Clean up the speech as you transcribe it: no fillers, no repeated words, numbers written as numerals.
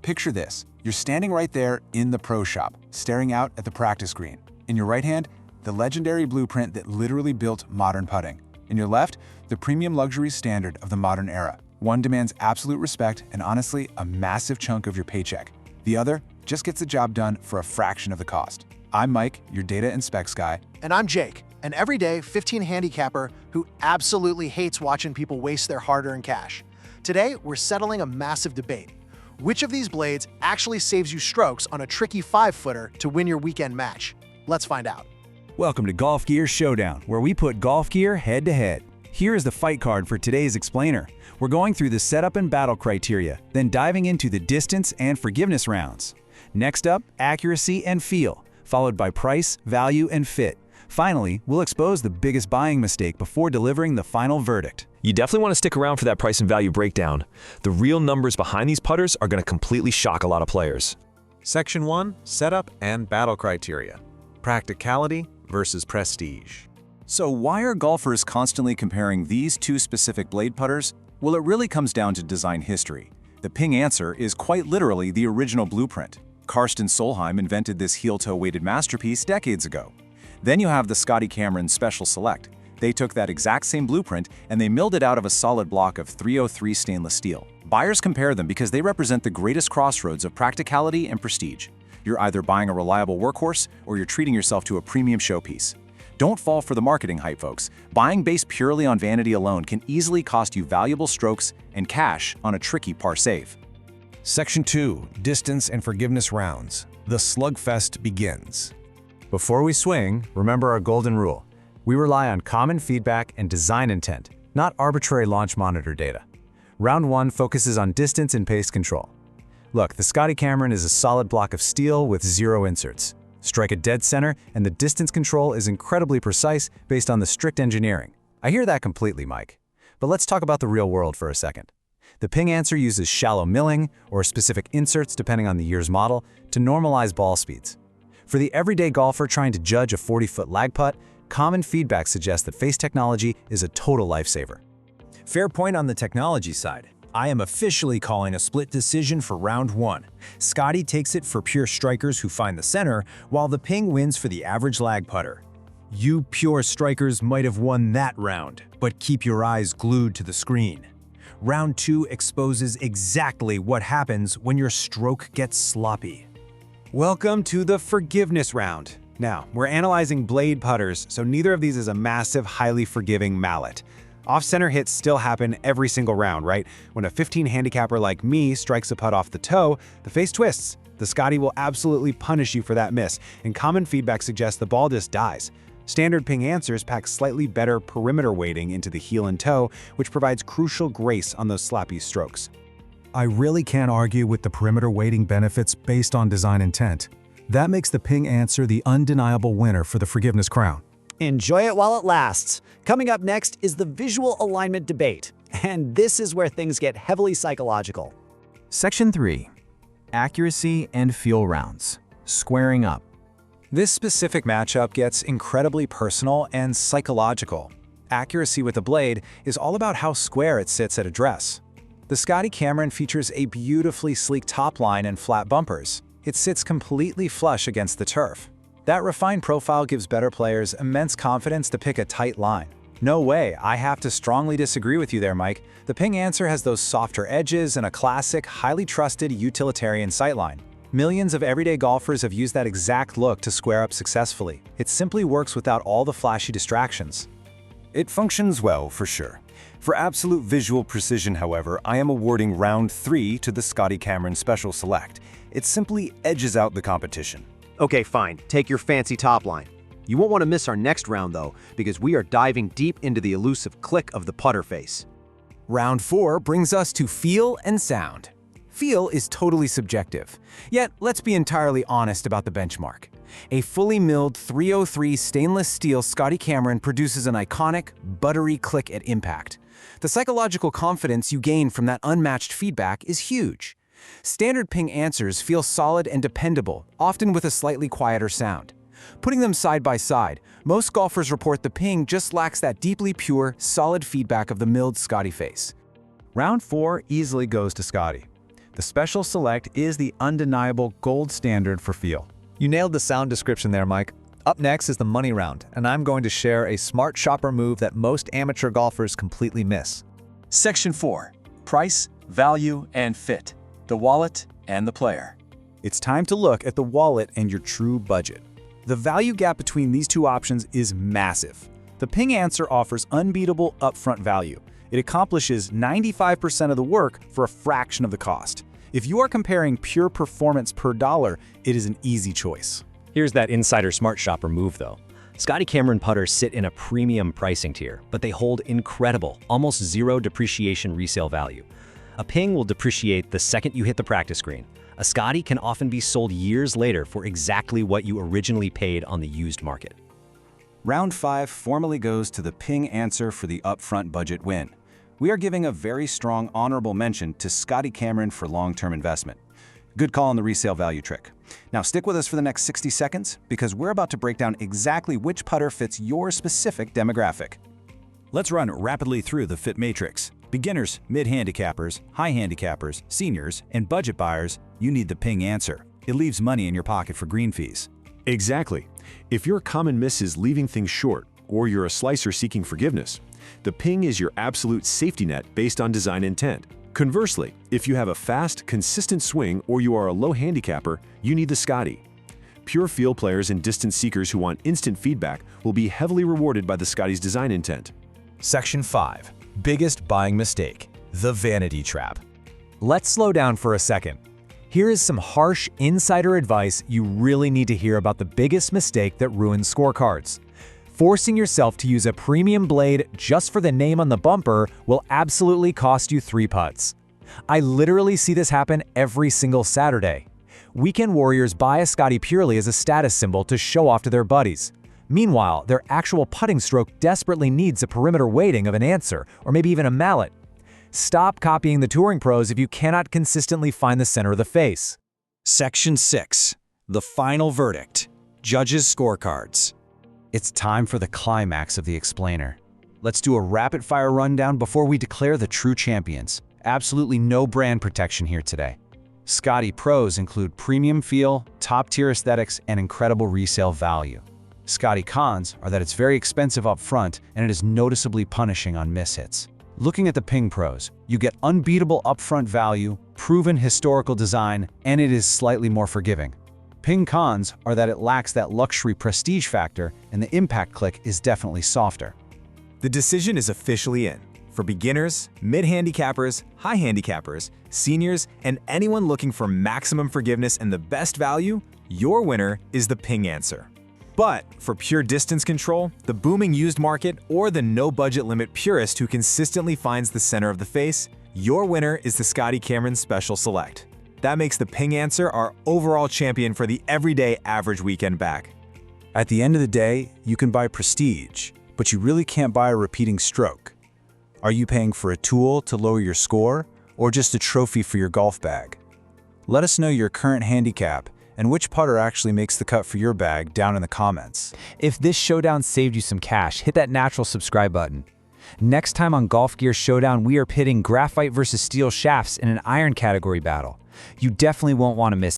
Picture this. You're standing right there in the pro shop, staring out at the practice green. In your right hand, the legendary blueprint that literally built modern putting. In your left, the premium luxury standard of the modern era. One demands absolute respect and honestly, a massive chunk of your paycheck. The other just gets the job done for a fraction of the cost. I'm Mike, your data and specs guy. And I'm Jake, an everyday 15 handicapper who absolutely hates watching people waste their hard-earned cash. Today, we're settling a massive debate. Which of these blades actually saves you strokes on a tricky 5-footer to win your weekend match? Let's find out. Welcome to Golf Gear Showdown, where we put golf gear head-to-head. Here is the fight card for today's explainer. We're going through the setup and battle criteria, then diving into the distance and forgiveness rounds. Next up, accuracy and feel, followed by price, value, and fit. Finally, we'll expose the biggest buying mistake before delivering the final verdict. You definitely want to stick around for that price and value breakdown. The real numbers behind these putters are going to completely shock a lot of players. Section 1. Setup and battle criteria. Practicality versus prestige. So why are golfers constantly comparing these two specific blade putters? Well, it really comes down to design history. The Ping Anser is quite literally the original blueprint. Karsten Solheim invented this heel-toe weighted masterpiece decades ago. Then you have the Scotty Cameron Special Select. They took that exact same blueprint and they milled it out of a solid block of 303 stainless steel. Buyers compare them because they represent the greatest crossroads of practicality and prestige. You're either buying a reliable workhorse or you're treating yourself to a premium showpiece. Don't fall for the marketing hype, folks. Buying based purely on vanity alone can easily cost you valuable strokes and cash on a tricky par save. Section 2. Distance and forgiveness rounds. The slugfest begins. Before we swing, remember our golden rule. We rely on common feedback and design intent, not arbitrary launch monitor data. Round 1 focuses on distance and pace control. Look, the Scotty Cameron is a solid block of steel with 0 inserts. Strike a dead center, and the distance control is incredibly precise based on the strict engineering. I hear that completely, Mike. But let's talk about the real world for a second. The Ping Anser uses shallow milling, or specific inserts depending on the year's model, to normalize ball speeds. For the everyday golfer trying to judge a 40-foot lag putt, common feedback suggests that face technology is a total lifesaver. Fair point on the technology side. I am officially calling a split decision for round 1. Scotty takes it for pure strikers who find the center, while the Ping wins for the average lag putter. You pure strikers might have won that round, but keep your eyes glued to the screen. Round 2 exposes exactly what happens when your stroke gets sloppy. Welcome to the forgiveness round. Now, we're analyzing blade putters, so neither of these is a massive, highly forgiving mallet. Off-center hits still happen every single round, right? When a 15 handicapper like me strikes a putt off the toe, the face twists. The Scotty will absolutely punish you for that miss, and common feedback suggests the ball just dies. Standard Ping Ansers pack slightly better perimeter weighting into the heel and toe, which provides crucial grace on those sloppy strokes. I really can't argue with the perimeter weighting benefits based on design intent. That makes the Ping Anser the undeniable winner for the forgiveness crown. Enjoy it while it lasts. Coming up next is the visual alignment debate, and this is where things get heavily psychological. Section 3. Accuracy and feel rounds. Squaring up. This specific matchup gets incredibly personal and psychological. Accuracy with the blade is all about how square it sits at address. The Scotty Cameron features a beautifully sleek top line and flat bumpers. It sits completely flush against the turf. That refined profile gives better players immense confidence to pick a tight line. No way, I have to strongly disagree with you there, Mike. The Ping Anser has those softer edges and a classic, highly trusted utilitarian sightline. Millions of everyday golfers have used that exact look to square up successfully. It simply works without all the flashy distractions. It functions well, for sure. For absolute visual precision, however, I am awarding round 3 to the Scotty Cameron Special Select. It simply edges out the competition. Okay, fine. Take your fancy top line. You won't want to miss our next round, though, because we are diving deep into the elusive click of the putter face. Round 4 brings us to feel and sound. Feel is totally subjective. Yet, let's be entirely honest about the benchmark. A fully milled 303 stainless steel Scotty Cameron produces an iconic, buttery click at impact. The psychological confidence you gain from that unmatched feedback is huge. Standard Ping Ansers feel solid and dependable, often with a slightly quieter sound. Putting them side by side, most golfers report the Ping just lacks that deeply pure, solid feedback of the milled Scotty face. Round 4 easily goes to Scotty. The Special Select is the undeniable gold standard for feel. You nailed the sound description there, Mike. Up next is the money round, and I'm going to share a smart shopper move that most amateur golfers completely miss. Section 4. Price, value, and fit. The wallet and the player. It's time to look at the wallet and your true budget. The value gap between these two options is massive. The Ping Anser offers unbeatable upfront value. It accomplishes 95% of the work for a fraction of the cost. If you are comparing pure performance per dollar, it is an easy choice. Here's that insider smart shopper move though. Scotty Cameron putters sit in a premium pricing tier, but they hold incredible, almost zero depreciation resale value. A Ping will depreciate the second you hit the practice green. A Scotty can often be sold years later for exactly what you originally paid on the used market. Round 5 formally goes to the Ping Anser for the upfront budget win. We are giving a very strong honorable mention to Scotty Cameron for long-term investment. Good call on the resale value trick. Now stick with us for the next 60 seconds because we're about to break down exactly which putter fits your specific demographic. Let's run rapidly through the fit matrix. Beginners, mid-handicappers, high-handicappers, seniors, and budget buyers, you need the Ping Anser. It leaves money in your pocket for green fees. Exactly. If your common miss is leaving things short, or you're a slicer seeking forgiveness, the Ping is your absolute safety net based on design intent. Conversely, if you have a fast, consistent swing or you are a low handicapper, you need the Scotty. Pure feel players and distance seekers who want instant feedback will be heavily rewarded by the Scotty's design intent. Section 5. Biggest buying mistake. The vanity trap. Let's slow down for a second. Here is some harsh insider advice you really need to hear about the biggest mistake that ruins scorecards. Forcing yourself to use a premium blade just for the name on the bumper will absolutely cost you 3 putts. I literally see this happen every single Saturday. Weekend warriors buy a Scotty purely as a status symbol to show off to their buddies. Meanwhile, their actual putting stroke desperately needs a perimeter weighting of an Anser, or maybe even a mallet. Stop copying the touring pros if you cannot consistently find the center of the face. Section 6. The final verdict. Judges' scorecards. It's time for the climax of the explainer. Let's do a rapid-fire rundown before we declare the true champions. Absolutely no brand protection here today. Scotty pros include premium feel, top-tier aesthetics, and incredible resale value. Scotty cons are that it's very expensive up front and it is noticeably punishing on mishits. Looking at the Ping pros, you get unbeatable upfront value, proven historical design, and it is slightly more forgiving. Ping cons are that it lacks that luxury prestige factor and the impact click is definitely softer. The decision is officially in. For beginners, mid-handicappers, high-handicappers, seniors, and anyone looking for maximum forgiveness and the best value, your winner is the Ping Anser. But for pure distance control, the booming used market, or the no-budget limit purist who consistently finds the center of the face, your winner is the Scotty Cameron Special Select. That makes the Ping Anser our overall champion for the everyday average weekend back. At the end of the day, you can buy prestige, but you really can't buy a repeating stroke. Are you paying for a tool to lower your score, or just a trophy for your golf bag? Let us know your current handicap and which putter actually makes the cut for your bag down in the comments. If this showdown saved you some cash, hit that natural subscribe button. Next time on Golf Gear Showdown, we are pitting graphite versus steel shafts in an iron category battle. You definitely won't want to miss